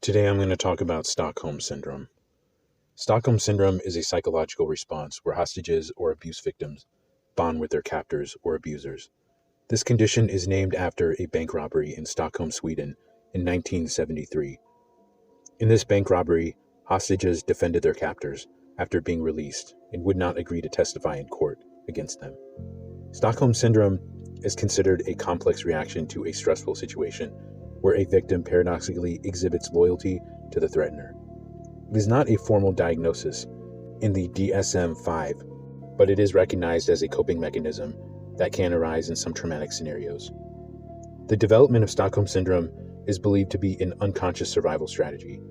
Today I'm going to talk about Stockholm Syndrome. Stockholm Syndrome is a psychological response where hostages or abuse victims bond with their captors or abusers. This condition is named after a bank robbery in Stockholm, Sweden in 1973. In this bank robbery, hostages defended their captors after being released and would not agree to testify in court against them. Stockholm Syndrome is considered a complex reaction to a stressful situation where a victim paradoxically exhibits loyalty to the threatener. It is not a formal diagnosis in the DSM-5, but it is recognized as a coping mechanism that can arise in some traumatic scenarios. The development of Stockholm Syndrome is believed to be an unconscious survival strategy.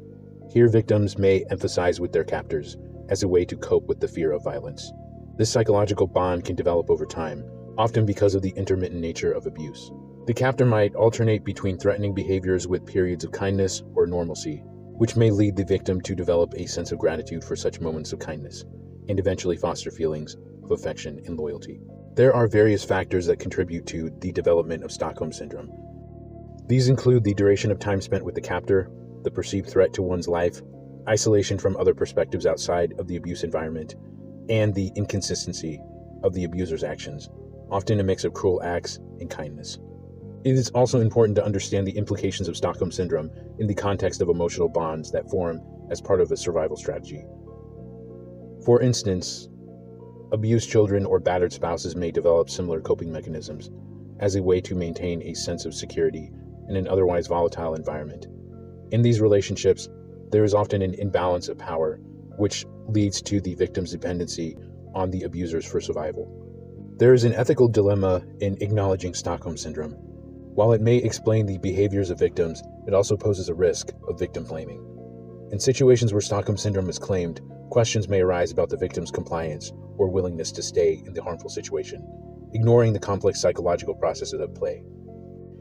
Here, victims may emphasize with their captors as a way to cope with the fear of violence. This psychological bond can develop over time, often because of the intermittent nature of abuse. The captor might alternate between threatening behaviors with periods of kindness or normalcy, which may lead the victim to develop a sense of gratitude for such moments of kindness, and eventually foster feelings of affection and loyalty. There are various factors that contribute to the development of Stockholm Syndrome. These include the duration of time spent with the captor, the perceived threat to one's life, isolation from other perspectives outside of the abuse environment, and the inconsistency of the abuser's actions, often a mix of cruel acts and kindness. It is also important to understand the implications of Stockholm Syndrome in the context of emotional bonds that form as part of a survival strategy. For instance, abused children or battered spouses may develop similar coping mechanisms as a way to maintain a sense of security in an otherwise volatile environment. In these relationships, there is often an imbalance of power, which leads to the victim's dependency on the abusers for survival. There is an ethical dilemma in acknowledging Stockholm Syndrome. While it may explain the behaviors of victims, it also poses a risk of victim blaming. In situations where Stockholm Syndrome is claimed, questions may arise about the victim's compliance or willingness to stay in the harmful situation, ignoring the complex psychological processes at play.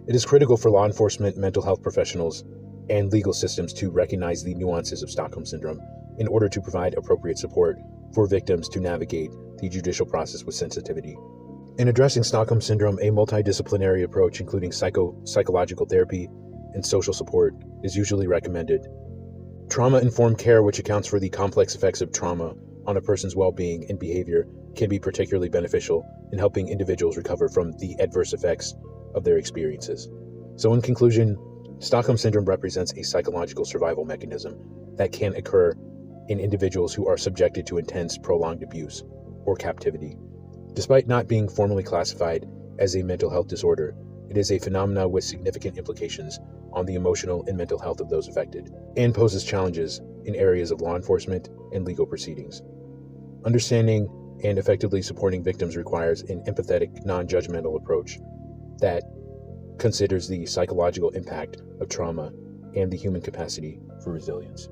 It is critical for law enforcement, mental health professionals, and legal systems to recognize the nuances of Stockholm Syndrome in order to provide appropriate support for victims to navigate the judicial process with sensitivity. In addressing Stockholm Syndrome, a multidisciplinary approach including psychological therapy and social support is usually recommended. Trauma-informed care, which accounts for the complex effects of trauma on a person's well-being and behavior, can be particularly beneficial in helping individuals recover from the adverse effects of their experiences. So in conclusion, Stockholm Syndrome represents a psychological survival mechanism that can occur in individuals who are subjected to intense, prolonged abuse or captivity. Despite not being formally classified as a mental health disorder, it is a phenomenon with significant implications on the emotional and mental health of those affected, and poses challenges in areas of law enforcement and legal proceedings. Understanding and effectively supporting victims requires an empathetic, non-judgmental approach that considers the psychological impact of trauma and the human capacity for resilience.